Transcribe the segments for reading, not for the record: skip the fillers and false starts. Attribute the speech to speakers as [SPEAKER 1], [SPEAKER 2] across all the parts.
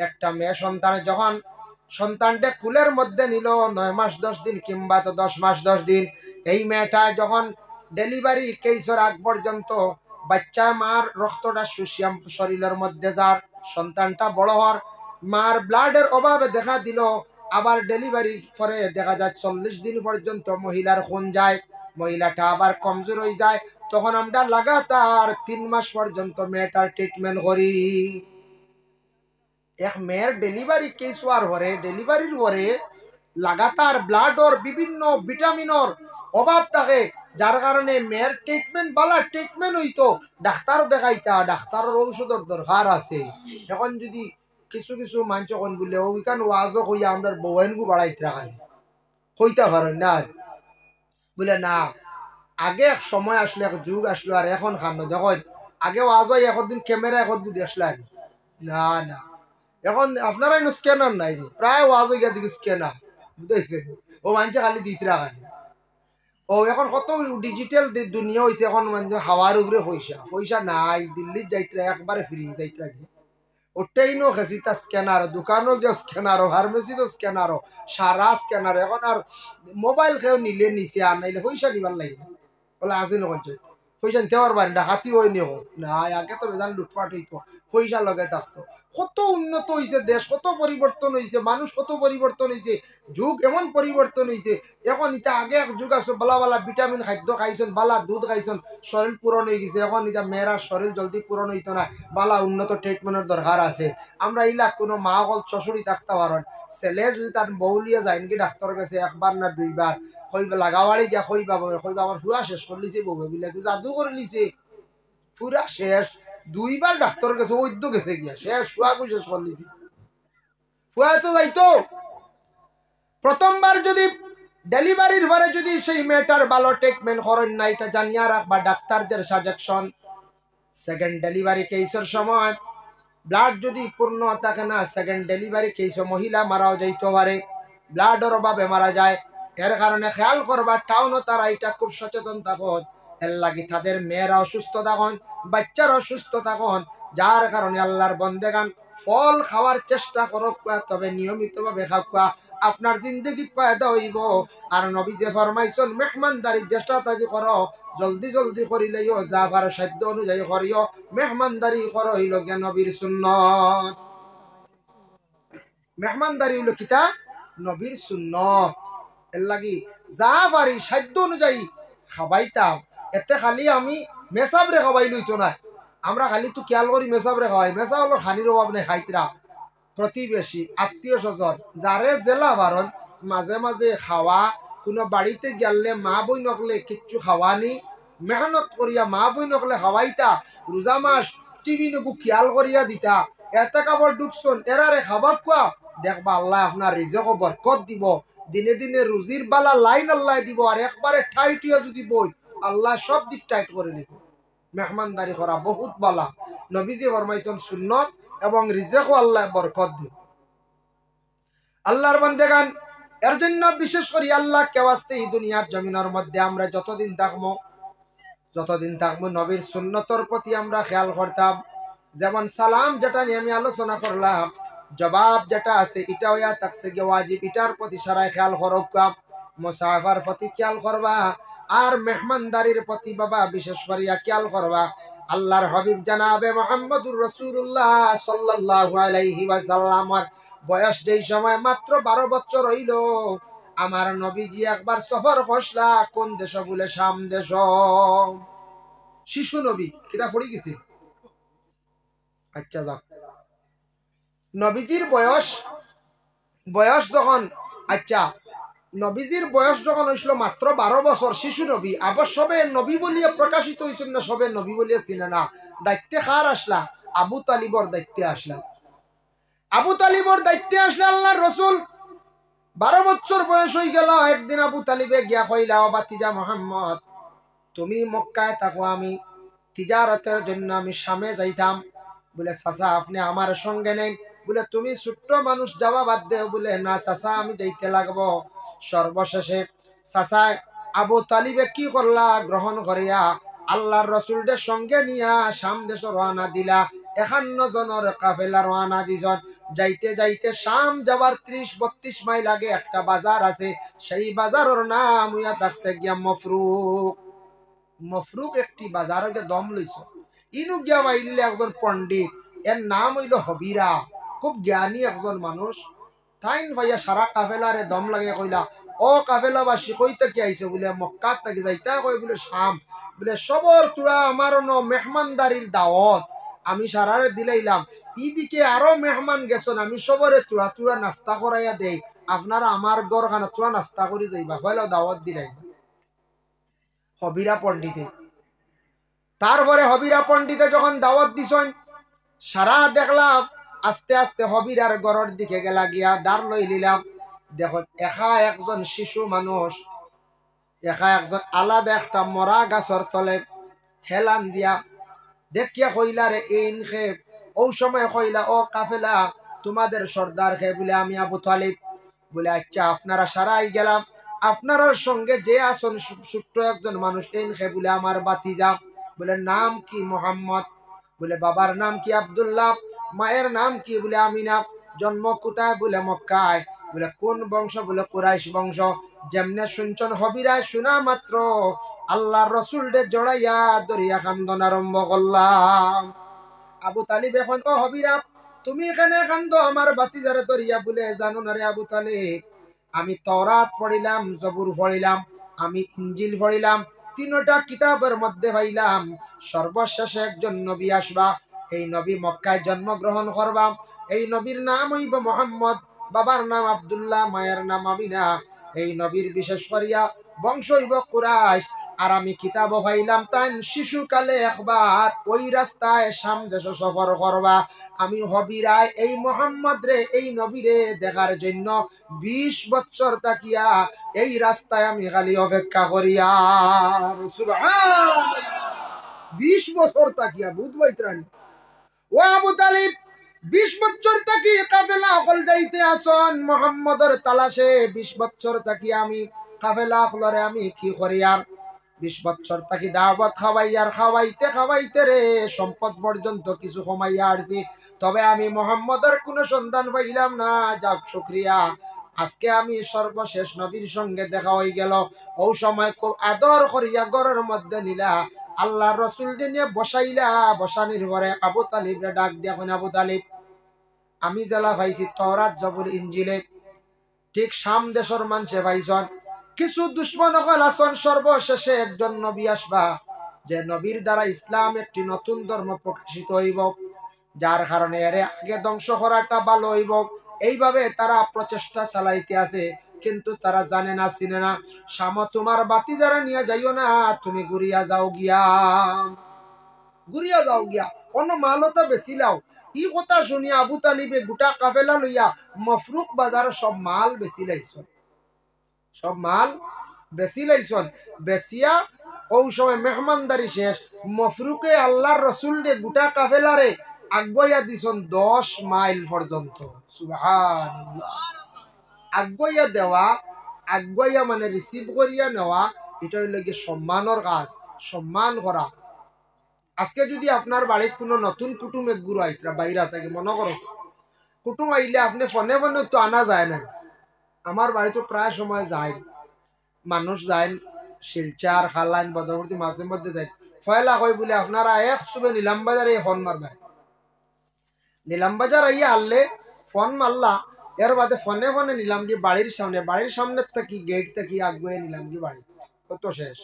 [SPEAKER 1] একটা মেয়ে সন্তান যখন সন্তানটা কুলের মধ্যে নিল 9 মাস 10 দিন কিংবা তো 10 মাস 10 দিন, এই মেয়েটা যখন ডেলিভারি কেসের আগ পর্যন্ত বাচ্চা মার রক্তটা শুষিয়াম শরীরের মধ্যে যার সন্তানটা বড় হওয়ার মার ব্লাডের অভাবে দেখা দিল। আবার ডেলিভারি পরে দেখা যায় 40 দিন পর্যন্ত মহিলার খুন যায়, মহিলাটা আবার কমজোর হয়ে যায়। তখন আমরা লাগাতার 3 মাস পর্যন্ত মেয়েটার ট্রিটমেন্ট করি। এক মেয়ের ডেলিভারি কেস হওয়ার পরে ডেলিভারির পরে লাগাতার ব্লাডর বিভিন্ন ভিটামিনর অভাব থাকে, যার কারণে মেয়ের ট্রিটমেন্ট বালা ট্রিটমেন্ট হইতো ডাক্তার দেখাইতা, ডাক্তারের ঔষধের দরকার আছে। এখন যদি কিছু কিছু মানুষ কোন বলে ওইখান ওয়াজও কইয়া আমরা বউয়েনগু বাড়াইতে রাখানি কইতা পারেন না বলে না। আগে এক সময় আসলে এক যুগ আসলো আর এখন খানো দেখো, আগে ওয়াজ হয় একদিন ক্যামেরা একদিন দেখলেন না না, এখন আপনারা স্ক্যানার নাইনি প্রায় ওয়াজ হইয়া দিকে স্ক্যানার বুঝতেছেন, ও মানুষ খালি দিতে রাখানি। ও এখন কত ডিজিটাল দুনিয়া হয়েছে, এখন মানে হাওয়ার উপরে পয়সা পয়সা নাই, দিল্লির যাইতে একবারে ফ্রি যাইতে ওটাইনো খেছি তা স্ক্যানার, দোকানও গিয়ে স্ক্যানারও, ফার্মেসিতে স্ক্যানারও, সারা স্ক্যানার। এখন আর মোবাইল খেয়েও নিলে নিচে আর নাইলে পয়সা নিবার লাগবে বলে আসি নকল পয়সা নিতে পারবেন না, হাতি হয়ে নিও না। আগে তো বেজান লুটপাট হইতো, পয়সা লগে থাকতো। কত উন্নত হয়েছে দেশ, কত পরিবর্তন হয়েছে, মানুষ কত পরিবর্তন হয়েছে, যুগ এমন পরিবর্তন হয়েছে। এখন ইটা আগে এক যুগ আছে বালা বালা ভিটামিন খাদ্য খাইছেন, বালা দুধ খাইছেন, শরীর পূরণ হয়ে গেছে। এখন ইটা মেয়েরার শরীর জলদি পূরণ হইতো না, বালা উন্নত ট্রিটমেন্টের দরকার আছে। আমরা ইলা কোনো মা হল চশুরি থাকতে পারেন, ছেলে যদি তার বউলিয়া যায় নাকি ডাক্তারের কাছে একবার না দুইবার, কইবা লাগাবাড়ি যা কইবা কইবা আমার পুরা শেষ করে লিছে, বউ বলে জাদু করে লিছে পুরা শেষ। দুইবার ডাক্তারের কাছে ওইদ্য গেছে গিয়া শেষ, ফুয়াকে শেষ করে লিছে। ফুয়া তো যাইতো প্রথমবার যদি ডেলিভারির পরে যদি সেই মেয়েটার ভালো ট্রিটমেন্ট করেন না, এটা জানিয়া রাখবা ডাক্তারদের সাজেশন। সেকেন্ড ডেলিভারি কেসের সময় ব্লাড যদি পূর্ণ থাকে না, সেকেন্ড ডেলিভারি কেসে মহিলা মারাও যাইতে পারে, ব্লাডের অভাবে মারা যায়। এর কারণে খেয়াল করবা টাউনও তারা এটা খুব সচেতন থাকুন, এর লাগি তাদের মেয়েরা অসুস্থ থাকুন, বাচ্চারা অসুস্থ থাকুন। যার কারণে আল্লাহর বন্দেগান ফল খাওয়ার চেষ্টা করো, তবে নিয়মিতভাবে খাওয়া আপনার জিন্দগি ফায়দা হইব। আর নবী যে ফরমাইছেন মেহমানদারির চেষ্টা তাজি করো, জলদি জলদি করিলেও যা পারো সাধ্য অনুযায়ী করিও, মেহমানদারি করো হইল জ্ঞা নবীর সুন্নত। মেহমানদারি হইল কিতা নবীর সুন্নত। এর লাগি যা পারি সাধ্য অনুযায়ী খাবাইতাম। এতে খালি আমি মেসাবরে খাবাই লইতো না, আমরা খালি তো খেয়াল করি মেসাবরে খাওয়াই, মেসা হলো খানির অভাব নেই খাইতরা। প্রতিবেশী আত্মীয় স্বজন যারে জেলা বারণ মাঝে মাঝে খাওয়া, কোনো বাড়িতে গেলে মা বই নকলে কিচ্ছু খাওয়ানি, মেহনত করিয়া মা বই নকলে খাওয়াইতা, রোজা মাস টিভি নকু খেয়াল করিয়া দিতা। এতে কাপড় ঢুকছন এরারে খাবার কোয়া দেখবা আল্লাহ আপনার রিজক বরকত দিব, দিনে দিনে রুজির বালা লাইন আল্লাহ দিব। আর একবারে ঠাইটিয়া যদি বই আল্লাহ সব দিক টাইট করে নিব। মেহমানদারি করা বহুত বালা, নবীজি ফরমাইছেন সুন্নত, এবং রিজেকও আল্লাহ বরকত দিব। আল্লাহর বান্দেগান এর জন্য বিশেষ করে আল্লাহ কে ওয়াস্তে এই দুনিয়ার জমিনের মধ্যে আমরা যতদিন থাকবো নবীর সুন্নতর প্রতি আমরা খেয়াল করতাম। যেমন সালাম যেটা নিয়ে আমি আলোচনা করলাম, জবাব যেটা আছে এটা হইয়া থাকছে গে ওয়াজিব, এটার প্রতি সারাই খেয়াল করবা, মুসাফার প্রতি খেয়াল করবা, আর মেহমানদারির প্রতি বাবা বিশেষ করিয়া খেয়াল করবা। আল্লাহর হাবিব জানাবে মুহাম্মদুর রাসূলুল্লাহ সাল্লাল্লাহু আলাইহি ওয়াসাল্লামের বয়স যেই সময় মাত্র 12 বছর হইল, আমার নবীজি একবার সফর করলা, কোন দেশ বলে শাম দেশ। শিশু নবী কিতা পড়ি গেছি। আচ্ছা যাক, নবীজির বয়স যখন নবীজির বয়স যখন হয়েছিল মাত্র 12 বছর, শিশু নবী। আবার সবে নবী বলিয়া প্রকাশিত হয়েছিল না, সবে নবী বলিয়া চিনে না। দায়িত্বে কার আসলা? আবু তালিবর দায়িত্বে আসলা। আবু তালিবর দায়িত্বে আসলে আল্লাহর রসুল 12 বছর বয়স হয়ে গেল। একদিন আবু তালিবে গিয়া কইলা, ও বাতিজা মোহাম্মদ, তুমি মক্কায় থাকো, আমি তিজারতের জন্য আমি শামে যাইতাম। বলে চাচা আপনি আমার সঙ্গে নেন। বলে তুমি ছোট্ট মানুষ যাওয়া বাদ দেও। বলে না চাচা আমি যাইতে লাগবো। সর্বশেষে চাচা আবু তালিবে কি করলা, গ্রহণ করিয়া আল্লাহর রসুলদের সঙ্গে নিয়া শাম দেশ রওনা দিলা। 51 জনের কাফেলা রওনা দিছন। যাইতে যাইতে শাম যাবার 30-32 মাইল আগে একটা বাজার আছে, সেই বাজারের নাম হইয়া থাকছে গিয়া মফরুক। মফরুক একটি বাজারে যে দম লইছ, ইনু গিয়া বাইলে একজন পণ্ডিত, এর নাম হইল হবিরা, খুব জ্ঞানী একজন মানুষ। তাইন ভাইয়া সারা কাফেলারে দম লাগে কইলা, ও কাফেলাবাসী কইতে কি আইছে? বলে মক্কাত থেকে যাইতা কই বলে শাম। বলে সবর তুরা আমার মেহমানদারির দাওয়াত আমি সারারে দিলাইলাম, ইদিকে আরো মেহমান গেছন, আমি সবরে তুরা তুরা নাস্তা করাইয়া দেই, আপনারা আমার গড় খানা তুরা নাস্তা করি যাইবা, হইলো দাওয়াত দিলাই। হবিরা পণ্ডিতে, তারপরে হবিরা পণ্ডিতে যখন দাওয়াত দিছেন, সারা দেখলাম আস্তে আস্তে হবিরার গড়ের দিকে গেলা গিয়া দাঁড় লই নিলাম। দেখো একা একজন শিশু মানুষ, একা একজন আলাদা একটা মরা গাছর তলে হেলান দিয়া দেখিয়া কইলা রে ইন খে। ও সময় কইলা, ও কাফেলা তোমাদের সর্দার খে? বলে আমি আবু তালিব। বলে আচ্ছা আপনারা সারাই গেলাম, আপনার সঙ্গে যে আসন ছোট্ট একজন মানুষ ইন খে? বলে আমার বাতিজা। বলে নাম কি? মোহাম্মদ। বলে বাবার নাম কি? আব্দুল্লাহ। মায়ের নাম কি? বলে আমিনা। জন্ম কোথায়? বলে মক্কায়। বলে কোন বংশ? বলে কুরাইশ বংশ। যেমনে শুনছেন হবিরায় শোনা মাত্র আল্লাহর রসুল ডে জড়াইয়া দরিয়া কান্দন আরম্ভ করলাম। আবু তালিব এখন তো হবিরা তুমি এখানে কান্দো আমার বাতিজারে দরিয়া। বলে জানো না রে আবু তালিব, আমি তওরাত পড়িলাম, জবুর পড়িলাম, আমি ইনজিল পড়িলাম, তিনটা কিতাবের মধ্যে পাইলাম সর্বশেষে একজন নবী আসবা, এই নবী মক্কায় জন্মগ্রহণ করবা, এই নবীর নাম হইব মোহাম্মদ, বাবার নাম আব্দুল্লাহ, মায়ের নাম আমিনা, এই নবীর বিশেষ করিয়া বংশ হইব কুরাইশ। আর আমি কিতাবও পাইলাম তাই শিশুকালে একবার ওই রাস্তায় সামদেশ সফর করবা। আমি হবিরায় এই মোহাম্মদ রে, এই নবীরে দেখার জন্য 20 বছর তাকিয়া এই রাস্তায় আমি খালি অপেক্ষা করিয়া। 20 বছর তাকিয়া বুঝবাই ত্রাণী। ও আবু তালিব 20 বছর তাকি কাফেলা অকল যাইতে আসন মোহাম্মদের তালাশে। 20 বছর তাকি আমি কাফেলা অকলরে আমি কি করিয়া 20 বছর তাকি দাওয়াত খাওয়াইয়ার খাওয়াইতে খাওয়াইতে রে সম্পদ পর্যন্ত কিছু কমাইয়া আসছি, তবে আমি মোহাম্মদের কোনো সন্ধান পাইলাম না। যাক শুকরিয়া, আজকে আমি সর্বশেষ নবীর সঙ্গে দেখা হয়ে গেল। ও সময় খুব আদর করিয়া ঘরের মধ্যে নিলা, আল্লাহ রসুল নিয়ে বসাইলা। বসানির পরে আবু তালিবরে ডাক দিয়া কোন, আবু তালিব আমি জেলা পাইছি তওরাত জবুর ইনজিলে, ঠিক শাম দেশের মানুষে পাইছন, কিছু দুশ্মন হল আসন, সর্বশেষে একজন নবী আসবা, যে নবীর দ্বারা ইসলাম একটি নতুন ধর্ম প্রকাশিত হইব, যার কারণে এর আগে ধ্বংস করাটা ভালো হইব। এইভাবে তারা প্রচেষ্টা চালাইতে আছে, কিন্তু তারা জানে না, চিনে না। শাম তোমার বাতি যারা নিয়ে যাইও না, তুমি ঘুরিয়া যাও গিয়া, ঘুরিয়া যাও গিয়া, অন্য মালতা বেশি লাও। ই কথা শুনিয়া আবু তালিবে গোটা কাফেলা লইয়া মফরুক বাজার সব মাল বেশি লাইছ, সব মাল বেশি লাইছন। বেশিয়া ও সময় মেহমানদারি শেষ, মফরুকে আল্লাহর রসুল রে গোটা কাফেলারে আগুয়া দিছন 10 মাইল পর্যন্ত। সুবহানাল্লাহ। আগুয়া দেওয়া, আগুয়া মানে রিসিভ করিয়া নেওয়া, এটা হইল কি সম্মানের কাজ, সম্মান করা। আজকে যদি আপনার বাড়িতে কোনো নতুন কুটুম এক গুরু আইতরা বাইরা থাকে, মনে করো কুটুম আইলে আপনি ফোনে ফোনে তো আনা যায় না। আমার বাড়িতে প্রায় সময় যায় মানুষ, যায় শিলচার খালাইন বদরবর্তী মাঝে মধ্যে যায়, ফয়লা কই বলে আপনারা এক সুবে নিলাম বাজারে ফোন মারবেন। নিলাম বাজার আইয়া আনলে ফোন মারলা, এর বাদে ফোনে ফোনে নিলাম কি বাড়ির সামনে, বাড়ির সামনে থাকি গেট থাকি আগুয়ে নিলাম কি বাড়ি, কত শেষ।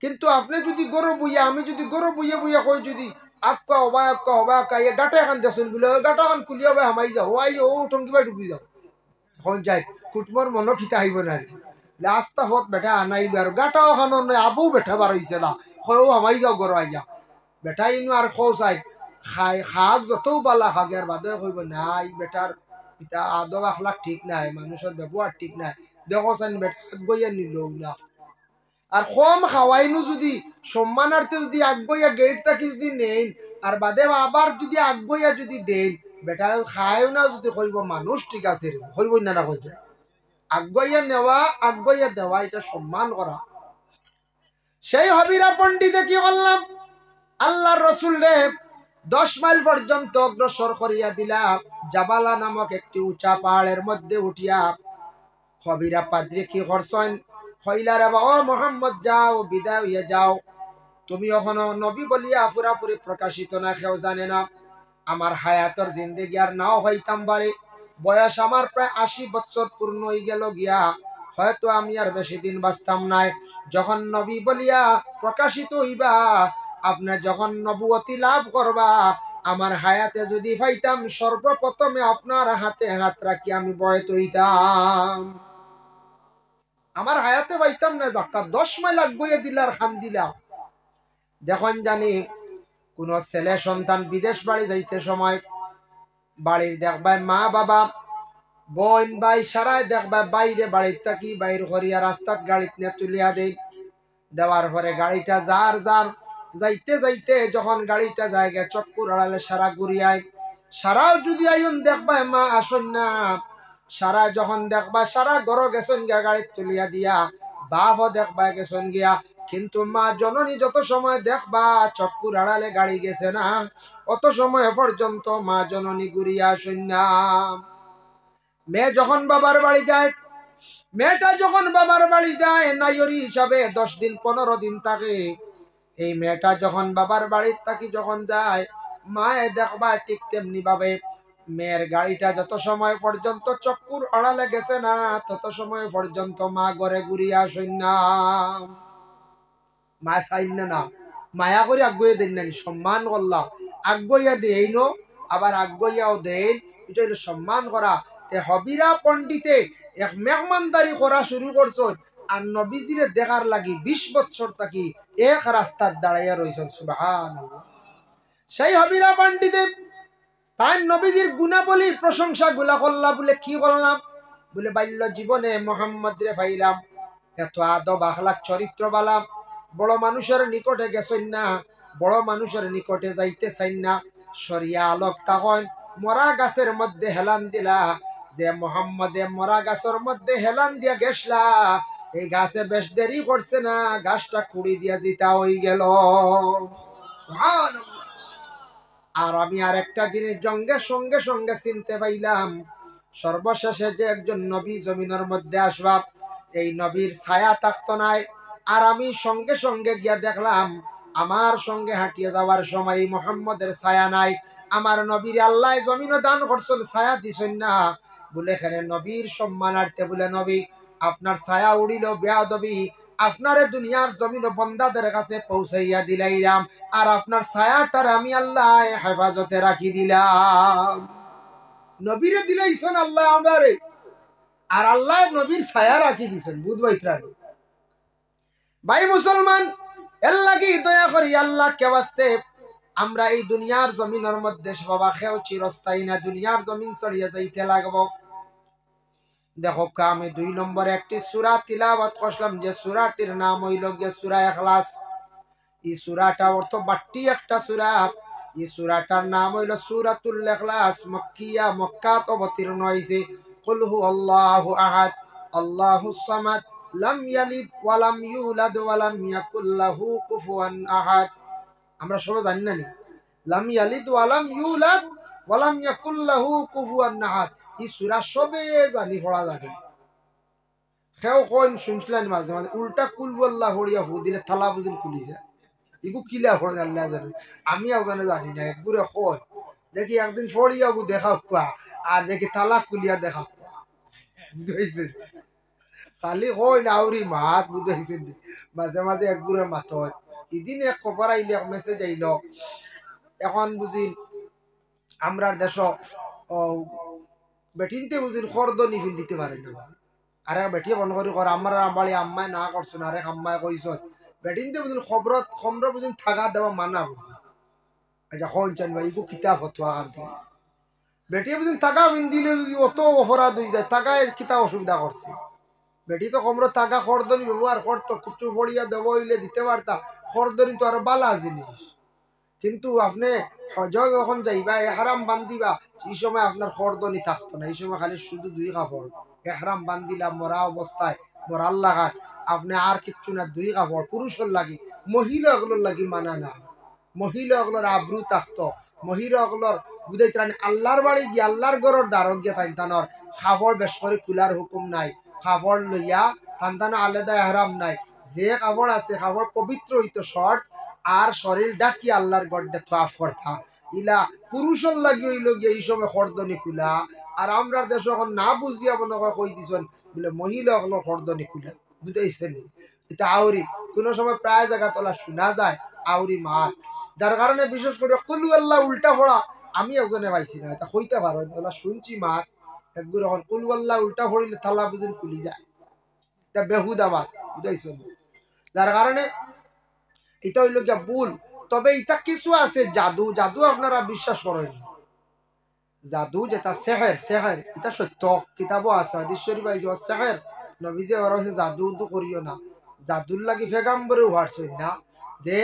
[SPEAKER 1] কিন্তু আপনি যদি গরু বইয়া, আমি যদি গরু বইয়া বইয়া কই যদি আক্কা হবা আক্কা হবা আক্কা ইয়ে গাটা এখান দেখুন বলে গাটা খান খুলিয়া ভাই হামাই যাও, ও আই ও টঙ্কি ভাই ডুবি যাও, এখন যাই কুটমর মনো খিতা আইব না। রাস্তা হত বেটা আনাইল আর গাটাও খানো নয়, আবু বেটা বার হইছে না, হয় হামাই যাও গরু আইয়া বেটা ইনু আর খৌ চাই খাই খাক যতও বালা খাক, আর বাদে কইব নাই বেটার পিতা আদব আখলাক ঠিক নাই, মানুষের ব্যবহার ঠিক নাই, দেখো চান বেটা বইয়া নিল না। আর কম খাওয়াইনু যদি সম্মানার্থে যদি আগুয়া গেট থাকি যদি নেন, আর বাদে আবার যদি আগুয়া যদি দেন, বেটা খায়ও না যদি কইব মানুষ ঠিক আছে হইব না, না কই আগুয়া নেওয়া আগুয়া দেওয়া এটা সম্মান করা। সেই হবিরা পণ্ডিতে কি করলাম, আল্লাহর রসুল রে 10 মাইল পর্যন্ত অগ্রসর করিয়া দিলা। জাবালা নামক একটি উঁচা পাহাড়ের মধ্যে উঠিয়া হবিরা পাদ্রী কি করছেন, হইলা রে বাবা মোহাম্মদ যাও, বিদায় হইয়া যাও, তুমি এখনো নবী বলিয়া পুরাপুরি প্রকাশিত না, কেউ জানে না। আমার হায়াতর জিন্দেগি আর নাও হইতাম পারে, বয়স আমার প্রায় 80 বছর পূর্ণ হয়ে গেল গিয়া, হয়তো আমি আর বেশি দিন বাঁচতাম নাই। যখন নবী বলিয়া প্রকাশিত হইবা, আপনি যখন নবুয়তি লাভ করবা, আমার হায়াতে যদি পাইতাম, সর্বপ্রথমে আপনার হাতে হাত রাখি আমি বয়ত হইতাম। আমার হায়াতে পাইতাম না, যাক্কা 10 মাইল আগুয়ে দিলার খান দিলা। দেখুন জানি কোন ছেলে সন্তান বিদেশ বাড়ি যাইতে সময় বাড়ির দেখবাই মা বাবা বোন ভাই সারাই দেখবা বাইরে বাড়ির থাকি বাইর করিয়া রাস্তাত গাড়িত নিয়ে তুলিয়া দেই। দেওয়ার পরে গাড়িটা যার যার যাইতে যাইতে যখন গাড়িটা জায়গা চক্কুর আড়ালে সারা ঘুরিয়ায়, সারাও যদি আইন দেখবা মা আসন না, সারা যখন দেখবা সারা ঘর গেছন গিয়া গাড়িত তুলিয়া দিয়া, বাপও দেখবা গেছন গিয়া, কিন্তু মা জননী যত সময় দেখবা চক্কুর আড়ালে গাড়ি গেছে না, অত সময় পর্যন্ত মা জননী ঘুরিয়া আসন না। মেয়ে যখন বাবার বাড়ি যায়, মেয়েটা যখন বাবার বাড়ি যায় নাইরি হিসাবে 10 দিন 15 দিন থাকে। এই মেয়েটা যখন বাবার বাড়ির থাকি যখন যায়, মায়ে দেখবা ঠিক তেমনি ভাবে মেয়ের গাড়িটা যত সময় পর্যন্ত চক্কুর আড়ালে গেছে না, তত সময় পর্যন্ত মা ঘরে ঘুরিয়া আসেন না। মা চাইন না, মায়া করে আগুয়ে দেন না, সম্মান করলাম, আগুয়া দেই নো, আবার আগুয়াও দেন, এটা হলো সম্মান করা। তে হবিরা পণ্ডিতে এক মেহমানদারি করা শুরু করছেন, আর নবীজিরে দেখার লাগি 20 বছর থাকি এক রাস্তার দাঁড়াইয়া রয়েছেন। সুবহানাল্লাহ। সেই হবিরা পণ্ডিতে তাই নবীজির গুণাবলী প্রশংসা গুলা করলাম, বলে কি করলাম, বলে বাল্য জীবনে মোহাম্মদ রে পাইলাম, এত আদব আখলাক চরিত্র বালাম, বড় মানুষের নিকটে গেছেন না, বড় মানুষের নিকটে যাইতে চাইন না, সরিয়া আলোক তখন মরা গাছের মধ্যে হেলান দিলা, যে মোহাম্মদে মরা গাছের মধ্যে হেলান দিয়া গেছলা, এই গাছে বেশ দেরি করছে না, গাছটা কুড়ি দিয়া জিতা হয়ে গেল। সুবহানাল্লাহ। আর আমি আর একটা জিনিস সঙ্গে সঙ্গে সঙ্গে চিনতে পাইলাম, সর্বশেষে যে একজন নবী জমিনের মধ্যে আসবা, এই নবীর ছায়া থাকতো নাই। আর আমি সঙ্গে সঙ্গে গিয়া দেখলাম আমার সঙ্গে হাঁটিয়ে যাওয়ার সময় মোহাম্মদের ছায়া নাই। আমার নবীর আল্লাহ জমিনও দান করছেন, ছায়া দিছেন না। বলে এখানে নবীর সম্মানার্থে বলে নবী আপনার ছায়া উড়িল বেয়াদবি, আপনারে দুনিয়ার জমিন বন্দাদের কাছে পৌঁছাইয়া দিলাইলাম, আর আপনার ছায়াটার আমি আল্লাহ হেফাজতে রাখি দিলাম। নবীরে দিলাইছেন আল্লাহ আমারে, আর আল্লাহ নবীর ছায়া রাখি দিছেন। বুঝবাইত্রা ভাই মুসলমান, এর লাগি দয়া করি আল্লাহ কে বাস্তে আমরা এই দুনিয়ার জমিনের মধ্যে বাবা খেও চিরস্থায়ী না, দুনিয়ার জমিন ছড়িয়ে যাইতে লাগবো। দেখো আমি 2 নম্বরে একটি সূরা তিলাওয়াত করলাম, যে সূরাটির নাম হইল গিয়ে সূরা ইখলাস। এই সূরাটা অর্থ বাট্টি একটা সূরা। এই সূরাটার নাম হইল সূরাতুল ইখলাস, মক্কিয়া, মক্কাত অবতীর্ণ হইছে। কুল হুয়াল্লাহু আহাদ আল্লাহুস সামাদ লাম ইয়ালিদ ওয়া লাম ইউলাদ ওয়া লাম ইয়াকুল লাহু কুফুয়ান আহাদ। আমরা সবাই জানি না লাম ইয়ালিদ ওয়া লাম ইউলাদ ওয়া লাম ইয়াকুল লাহু কুফুয়ান আহাদ। এই সূরা সবে জানি পড়া লাগে। কেউ কোন শুনছিলেন মাঝে মাঝে উল্টা কুল আল্লাহ হড়িয়া হু দিলে থালা বুঝিল খুলি যায়, এগু কিলা হড়ে আল্লাহ জানে, আমি ওখানে জানি না। একগুরে কয় দেখি একদিন ফড়িয়া গু দেখা কোয়া, আর দেখি থালা খুলিয়া দেখা কোয়া, বুঝাইছেন? খালি কয় না আউরি মাত, বুঝাইছেন? মাঝে মাঝে একগুরে মাত হয়। এদিন এক খবর আইলে, এক মেসেজ আইল, এখন বুঝিন আমরার দেশ বেটিনতে বুঝিন খরদনি ফিন দিতে পারে না। বুঝি আরে বেটিয়ে বন্ধ করি কর, আমার বাড়ি আম্মায় না করছো না, আরে আম্মায় কইস বেটিনতে বুঝিন খবরত খমর বুঝিন থাকা দেওয়া মানা। বুঝি আচ্ছা হন চান ভাই ইগু কিতাব হতোয়া আনতে বেটিয়ে বুঝিন থাকা বিন দিলে অত অপরাধ হয়ে যায়, থাকায় কিতাব অসুবিধা করছে। বেটি তো খমর থাকা খরদনি ব্যবহার করতো, কুচু ফড়িয়া দেবো হইলে দিতে পারতা, খরদনি তো আরো বালা জিনিস। কিন্তু আপনি যখন যাইবা এহরাম বান্ধিবা, এই সময় আপনার খরদনি থাকতো না, এই সময় খালি শুধু 2 কাপড়। এহরাম বান্ধিলাম মরা অবস্থায়, মরার লাগাত আপনি আর কিচ্ছু না, 2 কাপড়। পুরুষের লাগি, মহিলাগুলোর লাগি মানা না। মহিলাগুলোর আব্রু থাকতো মহিলাগুলোর বুঝাইতানি আল্লাহর বাড়ি গিয়ে আল্লাহর গড়ের দ্বারক গিয়ে তানতানোর খাবর বেশ করে কুলার হুকুম নাই খাবর লইয়া তানতানো আলাদা এহরাম নাই যে খাবর আছে খাবর পবিত্র হইতো শর্ট আর শরীর ডাকি আল্লাহর গড়ে তোয়াফ করতা ইলা পুরুষের লাগি হইল গিয়ে এই সময় খর্দনি কুলা আর আমরা দেশ এখন না বুঝিয়া মনে কই দিছেন বলে মহিলা হলো খর্দনি কুলা বুঝাইছেন এটা আউরি কোনো সময় প্রায় জায়গা তোলা শোনা যায় আউরি মাত যার কারণে বিশেষ করে কুলু আল্লাহ উল্টা পড়া আমি একজনে পাইছি না এটা হইতে পারো তোলা শুনছি মাত একগুলো এখন কুলু আল্লাহ উল্টা পড়িলে থালা বুঝিন খুলি যায় এটা বেহুদা মাত বুঝাইছেন যার কারণে এটা হইল গিয়া ভুল তবে এটা কিছু আছে জাদু জাদু আপনারা বিশ্বাস করেন জাদু যেটা সেহের সেহের এটা সত্য কিতাবও আছে হাদিস শরীফ আইছে সেহের নবীজি ওরা হচ্ছে জাদু উদু করিও না জাদুর লাগি পেগাম্বরে উহারছেন না যে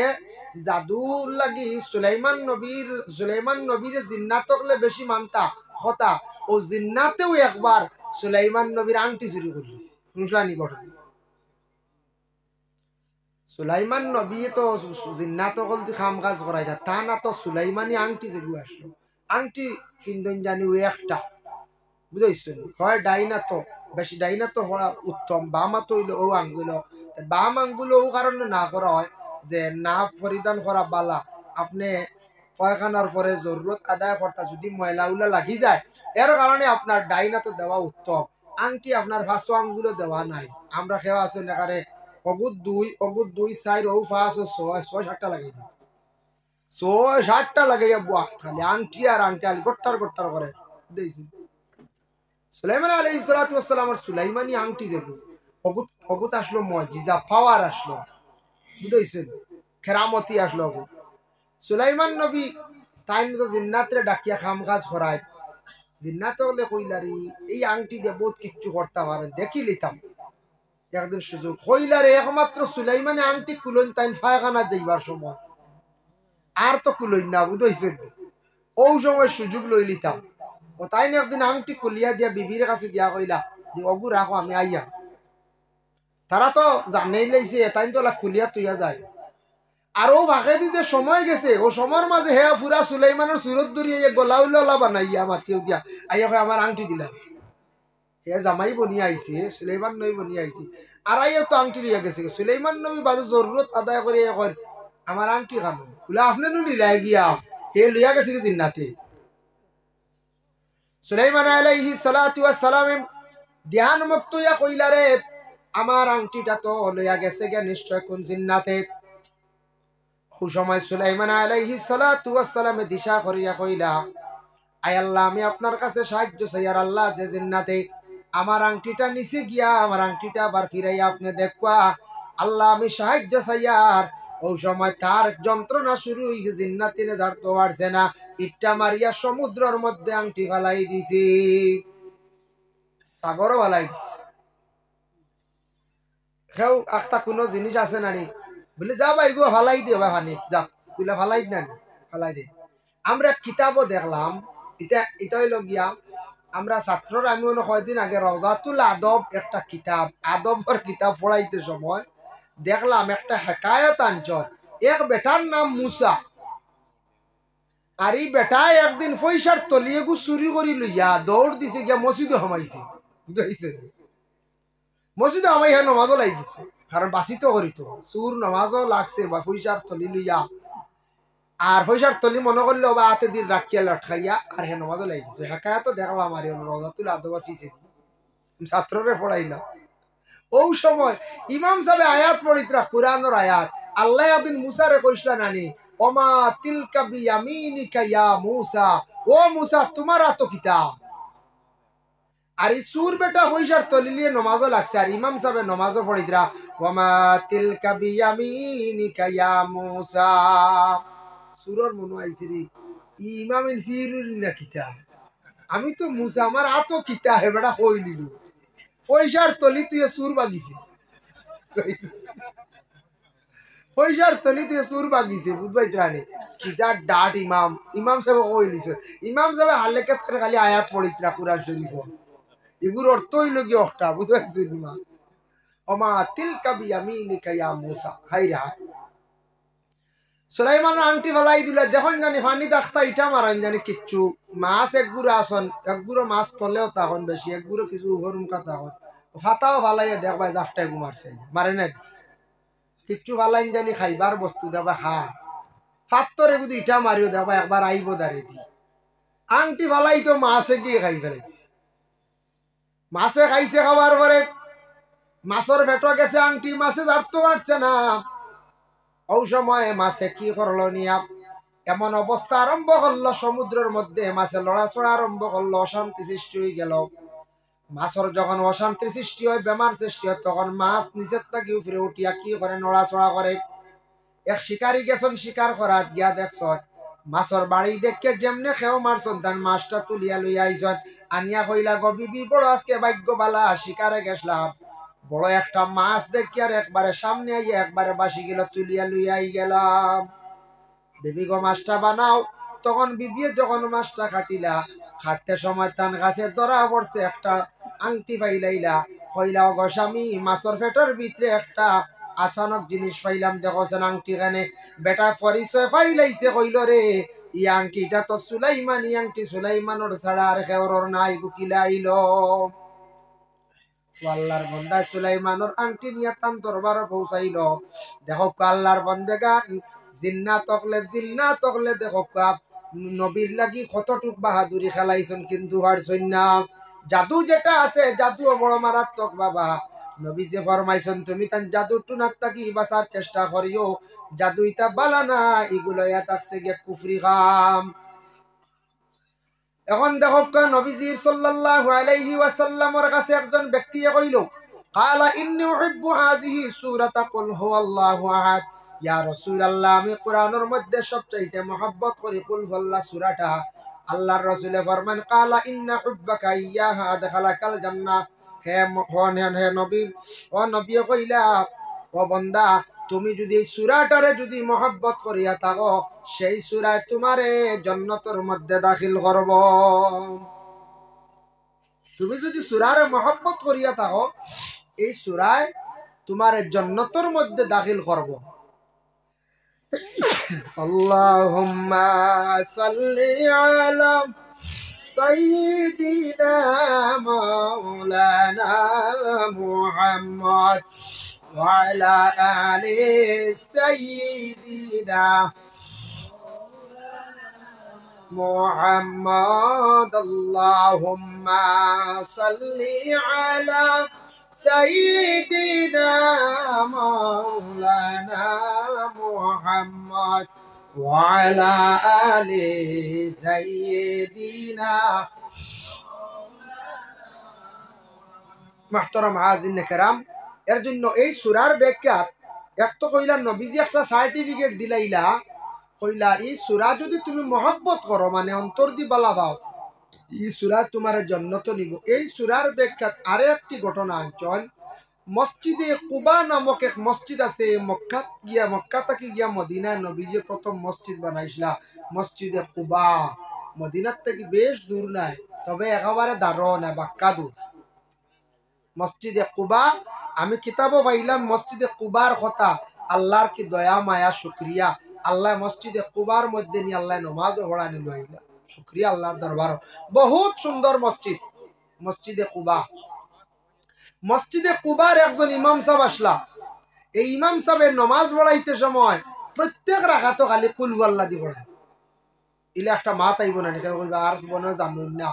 [SPEAKER 1] জাদুর লাগি সুলাইমান নবীর জিন্নাতকলে বেশি মানতা হতা ও জিন্নাতেও একবার সুলাইমান নবীর আংটি চুরি করিস রুশলানি ঘটনা সুলাইমান নবী তো জিন্নাতকল দি কাম কাজ করাই তা না তো সুলাইমানি আংটি যেগুলো আসলো আংটি কিনতেন জানি ওই একটা বুঝাইছেন হয় ডাইনা তো বেশি ডাইনা তো হওয়া উত্তম বাম হাত হইলো ও আঙ্গুলো বাম আঙ্গুলো ও কারণে না করা হয় যে না পরিধান করা বালা আপনি পয়খানার পরে জরুরত আদায় করতা যদি ময়লা উলা লাগি যায় এর কারণে আপনার ডাইনা তো দেওয়া উত্তম আংটি আপনার ফাঁসো আঙ্গুলো দেওয়া নাই আমরা খেয়া আছে এখানে অগুত দুই সাইড ও ফাঁস ও ছয় সাতটা লাগাই দিই ৬-৭টা লাগাইয়া বুয়া খালি আংটি আর আংটি আলি গট্টার গট্টার করে দিয়েছি সুলাইমান আলাইহিস সালাতু ওয়াস সালাম আর সুলাইমানি আংটি যেগুলো অগুত অগুত আসলো মুজিজা পাওয়ার আসলো বুঝাইছেন কেরামতি আসলো অগুত সুলাইমান নবী তাই তো জিন্নাতরে ডাকিয়া খাম কাজ করায় জিন্নাত হলে কইলারি এই আংটি দিয়ে বহুত কিচ্ছু করতে পারেন দেখি লিতাম একদিন সুযোগ কইলারে একমাত্র সুলাইমানে আংটি কুলন তাই ফায়খানা যাইবার সময় আর তো কুলই না বুঝাইছেন ও সময় সুযোগ লই লিতাম ও তাই না একদিন আংটি কুলিয়া দিয়া বিবির কাছে দিয়া কইলা যে অগু রাখো আমি আইয়া তারা তো জানেই লাইছে তাই তো খুলিয়া তুইয়া যায় আর ও ভাগে দি যে সময় গেছে ও সময়ের মাঝে হে পুরা সুলাইমানের সুরত ধরিয়ে গলা উল্লা বানাইয়া মাতিও দিয়া আইয়া কয় আমার আংটি দিলা হে জামাই বনিয়া আইছে সুলাইমান নবী বনিয়া আইছে আর আইয়া তো আংটি লিয়া গেছে সুলাইমান নবী বাজে জরুরত আদায় করে এখন আমার আংটি খানো বলে আপনি নু নিলাই গিয়া হে লিয়া গেছে জিন্নাতে সুলাইমান আলাইহিস সালাতু ওয়াস সালাম ধ্যান মুক্ত ইয়া কইলা রে আমার আংটিটা তো লইয়া গেছে গে নিশ্চয় কোন জিন্নাতে ওই সময় সুলাইমান আলাইহিস সালাতু ওয়াস সালাম দিশা করিয়া কইলা আয় আল্লাহ আমি আপনার কাছে সাহায্য চাই আর আল্লাহ যে জিন্নাতে আমার আংটিটা নিচে গিয়া আমার আংটিটা আবার ফিরাইয়া আপনি দেখবা আল্লাহ আমি সাহায্য চাই আর ওই সময় তার যন্ত্রণা শুরু হয়েছে জিন্নাতিনে ঝাড়তে পারছে না ইটটা মারিয়া সমুদ্রের মধ্যে আংটি ফালাই দিছি সাগরও ফালাই দিছি কেউ একটা কোনো জিনিস আছে নানি বলে যা ভাই গো ফালাই দিও ভাই ফানি যা তুলে ফালাই নানি ফালাই দি আমরা কিতাবও দেখলাম এটা হইল গিয়া আমরা ছাত্ররা আমি কয়েকদিন আগে রওজাতুল আদব একটা কিতাব আদবর কিতাব পড়াইতে সময় দেখলাম একটা হেকায়ত আঞ্চল এক বেটার নাম মুসা আর এই বেটায় একদিন পয়সার তলিয়ে গু চুরি করি লইয়া দৌড় দিছে গিয়া মসজিদে হমাইছে বুঝাইছে মসজিদে হমাই হ্যাঁ নমাজও লাগিছে কারণ বাসিত করিত চুর নমাজও লাগছে বা পয়সার তলি লইয়া আর পয়সার তলি মনে করলে বা হাতে দিন রাখিয়া লটকাইয়া আর হে নমাজও লাগিছে হেকায়ত দেখলাম আর রওজাতুল আদব ফিসে ছাত্ররে পড়াই না ও সময় ইমাম সাহেব আয়াত পড়িতরা কুরআনের আয়াত আল্লাহ একদিন মুসারে কইসলা নানি ওমা তিলকা বিয়ামিনিকা ইয়া মুসা ও মুসা তোমার তো কিতাব আর এই সুর বেটা পয়সার তলিলিয়ে নমাজও লাগছে আর ইমাম সাহেব নমাজও পড়িতরা ওমা তিলকা বিয়ামিনিকা ইয়া মুসা সুরর মনে আইছে রে ইমামিন ফিরুর না কিতাব আমি তো মুসা আমার আতো কিতাব হে বেটা কই নিলু পয়সার তলি তুই সুর বাগিছে পয়সার তলি তুই সুর বাগিছে বুঝবাই ত্রাণে কি যা ডাট ইমাম সাহেব কই দিছে ইমাম সাহেব হালেকে খালি আয়াত পড়িতরা কুরআন শরীফ এগুর অর্থ হইল কি একটা বুঝাইছেন মা ওমা তিলকা বিয়ামিনিকা ইয়া মুসা হাই রা সুলাইমানের আংটি ফেলাই দিলে দেখুন জানি ফানি দাখতা ইটা মারান জানি কিচ্ছু মাছ একগুড়ো আসন একগুড়ো মাছ তলেও তখন বেশি একগুড়ো কিছু হরুমকা তখন ফাতাও ফালাইয়া দেখবা জাফটাই ঘুমারছে মারে না কিচ্ছু ফালাইন জানি খাইবার বস্তু দেবা খা ফাত্তরে বুঝি ইটা মারিও দেবা একবার আইব দাঁড়িয়ে দি আংটি ফালাই তো মাছে গিয়ে খাই ফেলাইছে মাছে খাইছে খাবার পরে মাছের ভেটো গেছে আংটি মাছে জারতে পারছে না ও সময় মাছে কি করলো নিয়া এমন অবস্থা আরম্ভ করলো সমুদ্রের মধ্যে মাছে লড়াচড়া আরম্ভ করলো অশান্তি সৃষ্টি হয়ে গেল মাছের যখন অশান্তি সৃষ্টি হয় বেমার সৃষ্টি হয় তখন মাছ নিচের থেকে উপরে উঠিয়া কি করে নড়াচড়া করে এক শিকারী গেছেন শিকার করার গিয়া দেখছ মাছের বাড়ি দেখে যেমনে খেও মারছন তার মাছটা তুলিয়া লইয়া আইসন আনিয়া কইলা গো বিবি বড় আজকে ভাগ্য বালা শিকারে গেছলাম বড় একটা মাছ দেখি আর একবারে সামনে আইয়া একবারে বাসি গেল তুলিয়া লইয়া আই গেলাম বিবি গো মাছটা বানাও তখন বিবি যখন মাছটা খাটিলা খাটতে সময় তান গাছে ধরা পড়ছে একটা আংটি পাইলাইলা কইলা গো স্বামী মাছের পেটের ভিতরে একটা আচানক জিনিস পাইলাম দেখছেন আংটি খানে বেটা পরিচয় পাইলাইছে কইল রে ই আংটিটা তো সুলাইমান ই আংটি সুলাইমানোর ছাড়া আর কেউর নাই গুকিলা আইল আল্লাহর বন্দা সুলাইমানোর আংটি নিয়ে তান দরবার পৌঁছাইল দেখো আল্লাহর বন্দেগান জিন্না তকলে দেখো নবীর লাগি কতটুক বাহাদুরি খেলাইছেন কিন্তু হারছেন না জাদু যেটা আছে জাদু বড় মারাত্মক বাবা নবী যে ফরমাইছেন তুমি তান জাদু টুনার থাকি বাঁচার চেষ্টা করিও জাদু ইটা বালা না এগুলো থাকছে গিয়ে কুফরি কাম এখন দেখো নবীজি সাল্লাল্লাহু আলাইহি ওয়াসাল্লামের কাছে একজন ব্যক্তি কইল قال اني احب هذه سوره قل هو الله احد ইয়া রাসূলুল্লাহ আমি কোরআনের মধ্যে সবচেয়ে মহব্বত করি কুল হুয়াল্লাহ সূরাটা আল্লাহর রাসূল ফরমান قال ان حبك اياها دخلك الجنه হে নবী ও নবী কইলা ও বান্দা তুমি যদি এই সূরাটারে যদি মহব্বত করিয়া থাকো সেই সূরায় তোমারে জান্নাতের মধ্যে দাখিল করব তুমি যদি সূরারে মহব্বত করিয়া থাকো এই সূরায় তোমারে জান্নাতের মধ্যে দাখিল করব আল্লাহুম্মা সাল্লি আলা সাইয়্যিদিনা মাওলানা মুহাম্মদ وعلى آل سيدنا محمد اللهم صل على سيدنا مولانا محمد وعلى آل سيدنا محترم حاضرين الكرام এর জন্য এই সূরার ব্যাখ্যা এক তো কইলা নবীজি একটা সার্টিফিকেট দিলাইলা কইলা এই সূরা যদি তুমি মহব্বত করো মানে অন্তর দি বালা পাও এই সূরা তোমার জান্নাত নিব এই সূরার ব্যাখ্যা আরে একটি ঘটনা আনছন মসজিদে কুবা নামক এক মসজিদ আছে মক্কা থেকে গিয়া মদিনায় নবীজি প্রথম মসজিদ বানাইছিলা মসজিদে কুবা মদিনার থেকে বেশ দূর নাই তবে একেবারে দারো না বাক্কা দূর মসজিদে কুবা আমি কিতাবও পাইলাম মসজিদে কুবার কথা আল্লাহর কি দয়া মায়া শুকরিয়া আল্লাহ মসজিদে কুবার মধ্যে নিয়ে আল্লাহ নমাজও পড়ানি লইলা শুকরিয়া আল্লাহর দরবার বহুত সুন্দর মসজিদ মসজিদে কুবা মসজিদে কুবার একজন ইমাম সাহেব আসলা এই ইমাম সাহেবের নমাজ পড়াইতে সময় প্রত্যেক রাখাতো খালি কুল হুয়াল্লাহ দি পড়ায় ইলে একটা মাত আইব না নাকি কইবা আর মনে জানুন না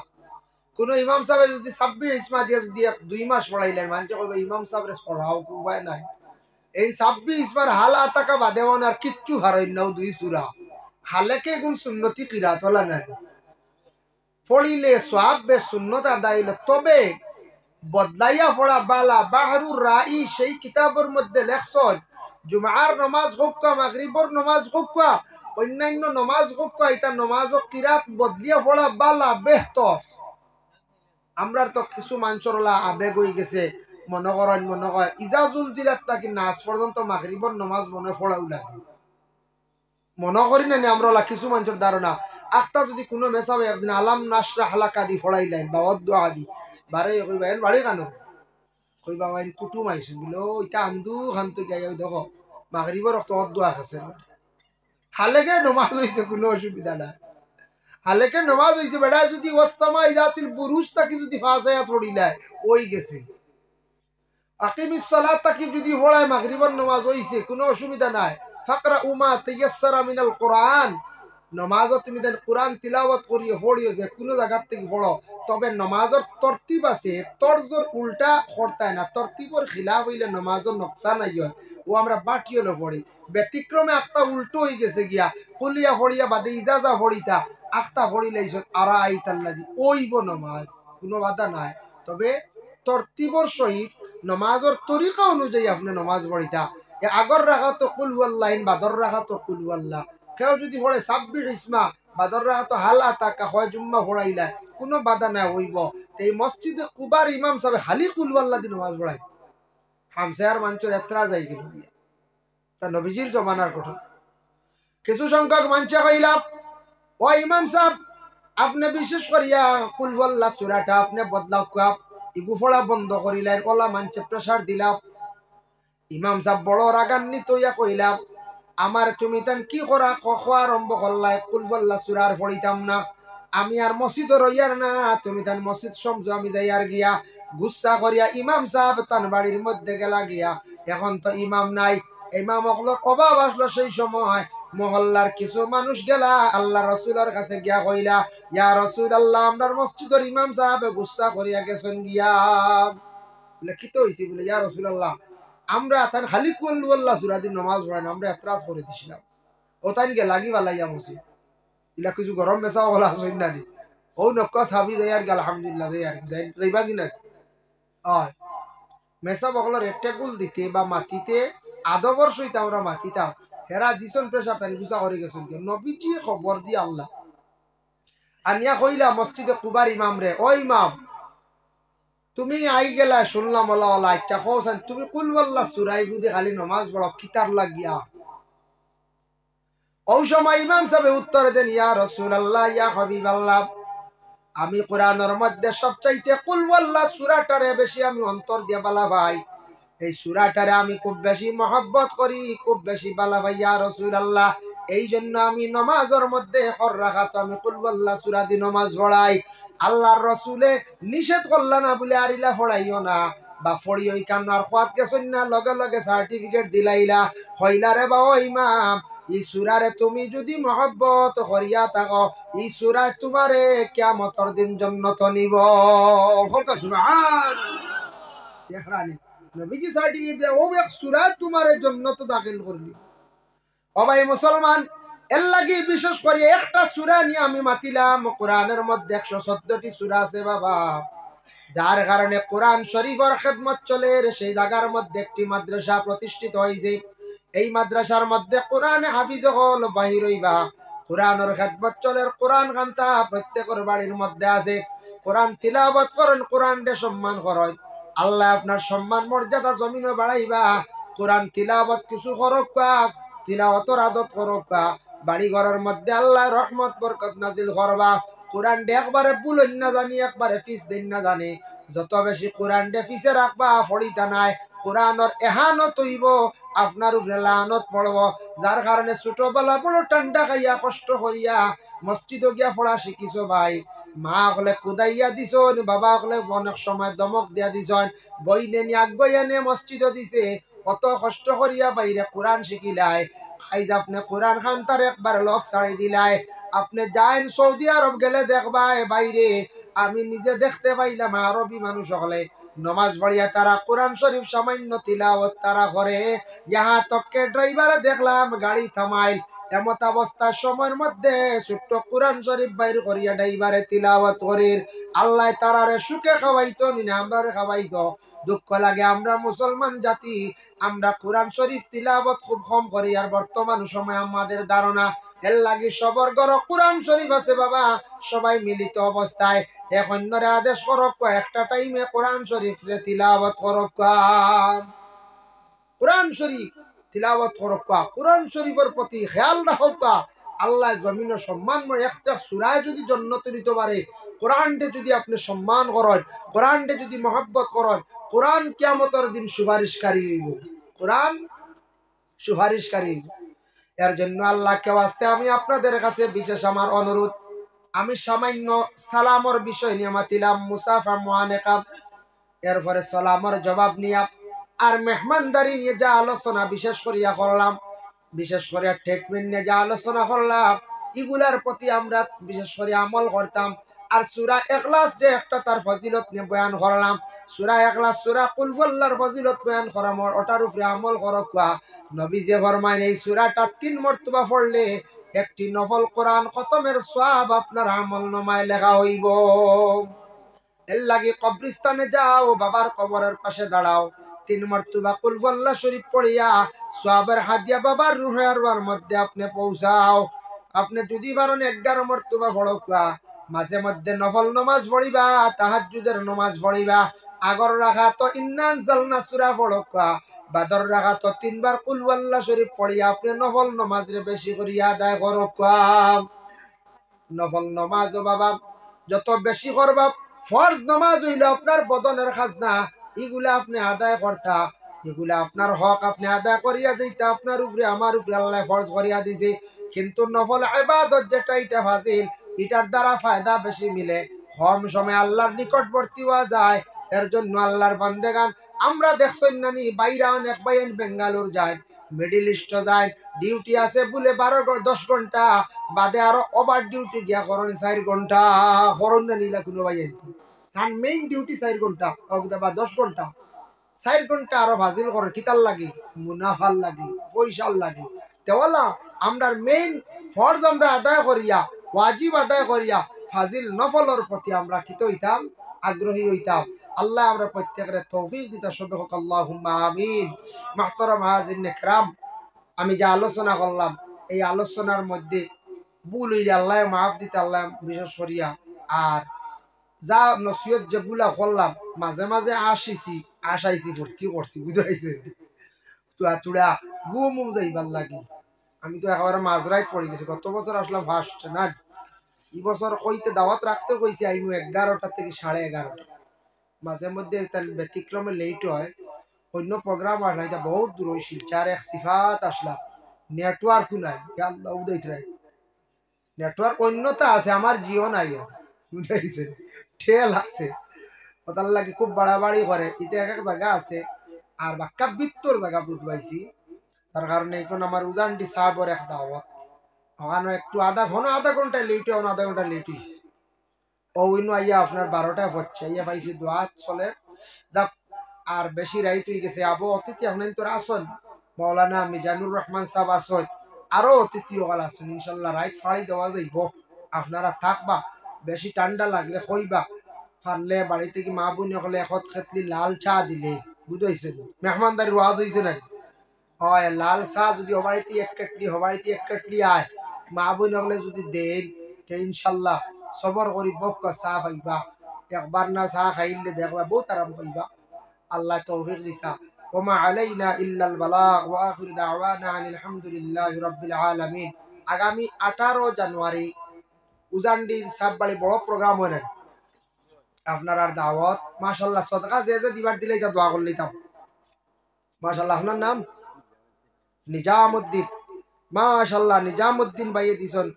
[SPEAKER 1] কোন ইমাম সাহেব যদি 26 ইসমা দিয়ে যদি 2 মাস পড়াইলেন মানে কইবা ইমাম সাহেবরে পড়াও উপায় নাই এই 26 ইসমার হালা তাকা বাদেওন আর কিচ্ছু হারাইন নাও দুই সূরা হালাকে গুণ সুন্নতি কিরাত ওলা নাই পড়িলে সওয়াব বে সুন্নত আদাইলে তবে বদলাইয়া পড়া বালা বাহরুর রাই সেই কিতাবের মধ্যে লেখছন জুমার নামাজ হোক মাগরিবর নামাজ হোক অন্যান্য নামাজ হোক এটা নামাজ ও কিরাত বদলিয়া পড়া বালা বেহতর আমরা তো কিছু মানুষরলা আবেগ হয়ে গেছে মনে করেন ইজাজুল দিলাত নাকি নাচ পর্যন্ত মাগরিবর নামাজ মনে পড়াও লাগে মনে করি না আমরা কিছু মানুষের ধারণা আখতা যদি কোনো মেসাবে একদিন আলাম নাসরা হালাকা দি পড়াইলেন বা অদ্দুয়া দি বারে কইবা এন বাড়ি কানো কইবা ওয়াইন কুটুম আইছেন বলে ইটা আন্দু খান্ত গাই দেখো মাগরিবর রক্ত অদ্দুয়া আছে হালেকে নমাজ হয়েছে, কোনো অসুবিধা নাই। হালেকে নমাজ হয়েছে, বেড়া যদি ওয়াস্তামাই জাতিল বুরুজ তাকে যদি ফাসায়া পড়িলায় ওই গেছে। আকিমিস সালাত তাকে যদি পড়ায় মাগরিবের নমাজ হইছে, কোনো অসুবিধা নাই। ফাকরা উমা তায়াসসারা মিনাল কোরআন, নমাজও তুমি দেন কোরআন তিলাওয়াত করিয়ে পড়িও, যে কোনো জায়গার থেকে পড়ো, তবে নমাজের তরতিব আছে, তর্জর উল্টা করতায় না, তরতিবর খিলাফ হইলে নমাজের নকশা নাই হয়, ও আমরা বাটিও পড়ি। ব্যতিক্রমে একটা উল্টো হয়ে গেছে গিয়া, কুলিয়া পড়িয়া বাদে ইজাজা পড়িতা আখতা পড়িলে আর আইতাল্লাজি ওইব নমাজ, কোনো বাধা নাই। তবে তরতিবর সহিত নমাজের তরিকা অনুযায়ী আপনি নমাজ পড়িতা। আগর রাখা তো কুল হুয়াল্লাহ, বাদর রাখা তো কুল হুয়াল্লাহ। কেউ যদি পড়ে 26 ইসমা, বাদর রাখা তো হালা তাকা হয় জুম্মা পড়াইলা, কোনো বাধা নাই হইব। এই মসজিদে কুবার ইমাম সাহেব হালি কুল হুয়াল্লাহ দিয়ে নমাজ পড়াই, হামসায়ার মাঞ্চর এত্রা যাই গেল তা নবীজির জমানার কথা। কিছু সংখ্যক মানছে কইলাম, ও ইমাম সাহেব আপনি বিশেষ করিয়া কুল হুয়াল্লাহ সূরাটা আপনি বদলাও, কাপ ইবু ফড়া বন্ধ করিলেন, ওলা মানছে প্রেসার দিলাম। ইমাম সাহেব বড় রাগান্বিত হইয়া কইলাম, আমার তুমি তান কি করা খোয়া আরম্ভ করলাই, কুল হুয়াল্লাহ সূরা আর পড়িতাম না, আমি আর মসজিদ রইয়ার না, তুমি তান মসজিদ সমঝো আমি যাই আর গিয়া। গুচ্ছা করিয়া ইমাম সাহেব তান বাড়ির মধ্যে গেলা গিয়া। এখন তো ইমাম নাই, ইমাম অভাব আসলো সেই সময়। মহল্লার কিছু মানুষ গেলা আল্লাহ রসুলের কাছে গিয়া কইলা, ইয়া রসুল আল্লাহ, আমরার মসজিদের ইমাম সাহেব গুচ্ছা করিয়া গেছেন গিয়া। বলে কি তো হইছে? বলে ইয়া রসুল আল্লাহ, আমরা তার খালি কুল হুয়াল্লাহ সূরা দিয়ে নামাজ পড়াই না, আমরা এতরাজ করে দিছিলাম, ও তাই গে লাগি বালাইয়া মসি ইলা কিছু গরম বেচা বলা হইন না দি ও নক্কা সাবি যাই আর আলহামদুলিল্লাহ যাই আর যাইবা কিনা হয় মেসা বগলের একটা গুল দিতে বা মাটিতে আদবর সহিত আমরা মাটিতাম, হেরা দিছন প্রেসার তাই গুছা করে গেছেন। নবীজি খবর দিয়ে আল্লাহ আনিয়া কইলা মসজিদে কুবার ইমাম রে, ও ইমাম তুমি আই গেলা শুনলাম ওলা ওলা, ইচ্ছা কৌসান তুমি কুল হুয়াল্লাহ সূরাই বুঝে খালি নমাজ পড়ো কিতার লাগিয়া। ওই সময় ইমাম সাহেব উত্তর দেন, ইয়া রাসূলুল্লাহ ইয়া হাবিবাল্লাহ, আমি কোরআনের মধ্যে সবচাইতে কুল হুয়াল্লাহ সূরাটারে বেশি আমি অন্তর দিয়ে বালা ভাই, এই সূরাটারে আমি খুব বেশি মহব্বত করি, খুব বেশি বালা ভাই ইয়া রাসূলুল্লাহ, এই জন্য আমি নমাজের মধ্যে হর রাখাত আমি কুল হুয়াল্লাহ সূরা দিয়ে নমাজ পড়াই। আল্লাহর রসুলে নিষেধ করলা না বলে আরিলা পড়াইও না, বা পড়ি ওই কান্নার খোয়াত গেছন না, লগে লগে সার্টিফিকেট দিলাইলা, হইলা রে বা ও ইমাম, এই সূরারে তুমি যদি মহব্বত করিয়া থাকো, এই সূরা তোমারে কিয়ামতের দিন জান্নাত নিব। হকা সুবহানাল্লাহ, দেখরানি নবীজি সার্টিফিকেট দেয়া ও এক সূরা তোমারে জান্নাত দাখিল করলি। ও ভাই মুসলমান, এর লাগি বিশেষ করে একটা সূরা নিয়ে আমি মাতিলাম। কোরআনের মধ্যে 114টি সূরা আছে বাবা, যার কারণে কোরআন শরীফের খেদমত চলে। সেই জায়গার মধ্যে একটি মাদ্রাসা প্রতিষ্ঠিত হয়েছে, এই মাদ্রাসার মধ্যে কোরআন হাফিজ হল বাহির হইবা, কোরআনের খেদমত চলে, কোরআন কান্তা প্রত্যেকের বাড়ির মধ্যে আছে। কোরআন তিলাওয়াত করেন, কোরআনকে সম্মান করেন, আল্লাহ আপনার সম্মান মর্যাদা জমিনে বাড়াইবা। কোরআন তিলাওয়াত কিছু করক, তিলাওয়াতের আদত করক, বাড়ি ঘরের মধ্যে আল্লাহ রহমত বরকত নাজিল করবা। কোরআন ডে একবারে বুলন না জানি, একবারে ফিস দিন না জানি, যত বেশি কোরআন ডে ফিসে রাখবা ফড়িতা নাই, কোরআনের এহানত হইব, আপনার উপরে লানত পড়ব। যার কারণে ছোটবেলা বড় ঠান্ডা খাইয়া কষ্ট করিয়া মসজিদ গিয়া পড়া শিখিছ ভাই, মা হলে কুদাইয়া দিছন, বাবা হলে অনেক সময় দমক দিয়া দিছন, বই নে আগুয়া নে মসজিদ দিছে, কত কষ্ট করিয়া বাইরে কোরআন শিখিলাই। আইজ আপনি কোরআন খান তার একবার লক ছাড়ি দিলাই। আপনি যাইন সৌদি আরব গেলে দেখবা বাইরে, আমি নিজে দেখতে পাইলাম আরবি মানুষ হলে নমাজ পড়িয়া তারা কোরআন শরীফ সামান্য তিলাওয়াত তারা করে, ইহা তককে ড্রাইভারে দেখলাম গাড়ি থামাইল, এমত অবস্থার সময়ের মধ্যে ছোট্ট কোরআন শরীফ বাইর করিয়া ড্রাইভারে তিলাওয়াত করির। আল্লাহ তারারে সুখে খাওয়াইতো নিনা আমরারে খাওয়াইতো। দুঃখ লাগে আমরা মুসলমান জাতি, আমরা কোরআন শরীফ তিলাওয়াত খুব কম করি। আর বর্তমান সময় আমাদের ধারণা এর লাগি সবর ঘর কোরআন শরীফ আছে বাবা, সবাই মিলিত অবস্থায় এক অন্যরে আদেশ করক, একটা টাইমে কোরআন শরীফ রে তিলাওয়াত করক, কোরআন শরীফ তিলাওয়াত করক, কোরআন শরীফের প্রতি খেয়াল রাখক। আল্লাহ জমিনে সম্মান একটা সূরায় যদি জান্নাত দিতে পারে, কোরআনকে যদি আপনি সম্মান করেন, কোরআনকে যদি মহব্বত করেন, কোরআন কিয়ামতের দিন সুপারিশকারী হইব, কোরআন সুপারিশকারী হইব। এর জন্য আল্লাহকে ওয়াস্তে আমি আপনাদের কাছে বিশেষ আমার অনুরোধ, আমি সামান্য সালামর বিষয় নিয়ে মাতিলাম, মুসাফা মুআনেকাম, এরপরে সালামর জবাব নিয়া আর মেহমানদারি নিয়ে যা আলোচনা বিশেষ করিয়া করলাম, বিশেষ করে ট্রিটমেন্ট নিয়ে যা আলোচনা করলাম, এগুলার প্রতি আমরা বিশেষ করে আমল করতাম। আর সূরা ইখলাস যে একটা তার ফজিলত নিয়ে বয়ান করলাম, সূরা ইখলাস সূরা কুল হুয়াল্লাহর ফজিলত বয়ান করাম, ওটার উপরে আমল করবা। নবী যে ফরমায় এই সূরাটা 3 মর্তবা পড়লে একটি নফল কোরআন খতমের সওয়াব আপনার আমলনামায় লেখা হইব। এর লাগি কবরস্থানে যাও, বাবার কবরের পাশে দাঁড়াও, 3 মর্তবা কুল হুয়াল্লাহ শরীফ পড়িয়া সওয়াবের হাদিয়া বাবার রুহের মধ্যে আপনি পৌঁছাও। আপনি যদি পারেন 11 মর্তবা পড়বা, মাঝে মধ্যে নফল নামাজ পড়িবা, তাহাজ্জুদের নামাজ পড়িবা। আগর রাখা তো ইন্না আনজালনা সূরা পড়বা, বাদর রাখা তো 3 বার কুল হুয়াল্লাহ শরীফ পড়িয়া আপনি নফল নামাজে বেশি করিয়া আদায় করবা। নফল নামাজ বাবা যত বেশি করবা, ফরজ নামাজ হইল আপনার বদনের খাজনা, এগুলা আপনি আদায় করতা, এগুলা আপনার হক আপনি আদায় করিয়া যাইতা, আপনার উপরে আমার উপরে আল্লাহ ফরজ করিয়া দিছে। কিন্তু নফল ইবাদত যেটা এটা ফাজিল, এটার দ্বারা ফায়দা বেশি মিলে, কম সময় আল্লাহর নিকটবর্তী হওয়া যায়। এর জন্য আল্লাহর বান্দেগান আমরা দেখছেন নানি বাইরে অনেক বাইন বেঙ্গালুর যায়, মিডিল ইস্ট যায়, ডিউটি আছে বলে 12-10 ঘন্টা বাদে আরো ওভার ডিউটি গিয়া করেন 4 ঘন্টা করুন না নিলা কোনো বাইন, কারণ মেইন ডিউটি 4 ঘন্টা বা 10 ঘন্টা, 4 ঘন্টা আরো ফাজিল করে কিতাল লাগে, মুনাফার লাগে, পয়সার লাগে। তেওলা আমরা মেইন ফরজ আমরা আদায় করিয়া, ওয়াজিব আদায় করিয়া ফাজিল নফলের প্রতি আমরা কিত হইতাম, আগ্রহী হইতাম। আল্লাহ আমরা প্রত্যেকের তৌফিক দিতা সবে হোক, আল্লাহুম্মা আমিন। মুহতারাম হাজিরিন ইকরাম, আমি যে আলোচনা করলাম এই আলোচনার মধ্যে ভুল হইলে আল্লাহ মাফ দিতে, আল্লাহ বিশেষ করিয়া। আর যা নসিহত যেগুলা করলাম মাঝে মাঝে আসাইছি ভর্তি করছি, বুঝাইছে চূড়া গুম যাইবার লাগে। আমি তো একেবারে মাঝরাইত পড়ে গেছি, গত বছর আসলাম ফার্স্ট না, এই বছর কইতে দাওয়াত রাখতে কইছি আইমু 11টা থেকে 11:30। মাঝে মধ্যে তার ব্যতিক্রমে লেট হয়, অন্য প্রোগ্রাম আসলাম, এটা বহুত দূর হয়েছিল, 4-1 সিফাত আসলাম, নেটওয়ার্কও নাই, আল্লাহ উদয় রায় নেটওয়ার্ক অন্যতা আছে, আমার জিও নাই, বুঝাইছে ঠেল আছে, ওটার লাগে খুব বাড়াবাড়ি করে, এটা এক এক জায়গা আছে আর বাক্কা বৃত্তর জায়গা বুঝবাইছি। তার কারণে এখন আমার উজানটি সাহাবর এক দাওয়াত, ওখানে একটু আধা ঘন্টা লেট হয়, আধা ঘন্টা লেট হয়েছে। ও ইনু আইয়া আপনার 12টায় হচ্ছে, আইয়া পাইছি দোয়া চলে যাক। আর বেশি রাইত হয়ে গেছে, আবু অতিথি এখন তোর আসন মৌলানা মিজানুর রহমান সাহেব আসন, আরো অতিথি ওখানে আসুন, ইনশাল্লাহ রাইত ফাড়ি দেওয়া যাইব। আপনারা থাকবা, বেশি ঠান্ডা লাগলে কইবা, পারলে বাড়ি থেকে মা বোন হলে এখন খেতলি লাল চা দিলে, বুঝাইছে মেহমানদারি ওয়াজ হয়েছে না, হয় লাল চা যদি হবাড়িতে 1 কেটলি হবাড়িতে 1 কেটলি আয়, মা বোন হলে যদি দেন তে ইনশাল্লাহ সবর করি বক্ক চা পাইবা, একবার না চা খাইলে দেখবা বহুত আরাম পাইবা। আল্লাহ তৌফিক দিতা। ওমা আলাইনা ইল্লাল বালাগ ওয়া আখিরু দাওয়ানা আনিল হামদুলিল্লাহি রাব্বিল আলামিন। আগামী 18 জানুয়ারি উজানডির সাববাড়ি বড় প্রোগ্রাম হয়, আপনার আর দাওয়াত মাশাআল্লাহ, সদকা যে দিবার দিলে এটা দোয়া করলেই তাম মাশাআল্লাহ। আপনার নাম নিজামউদ্দিন, মাশাআল্লাহ নিজামউদ্দিন ভাইয়ে দিছেন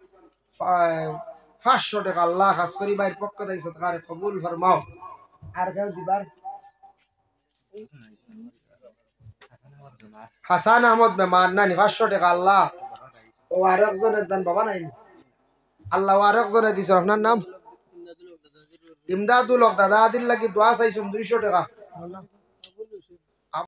[SPEAKER 1] 500 টাকা, আল্লাহ খাস করি ভাইয়ের পক্ষ থেকে সদকারে কবুল ফরমাও। আর কেউ দিবার? হাসান আহমদ মেমান না 500 টাকা, আল্লাহ ও আরেকজনের দান বাবা নাই, আল্লাহ আরেকজনে দিছেন। আপনার নাম? ইমদাদুল হক, দাদা আদিল লাগি দোয়া চাইছেন 200 টাকা,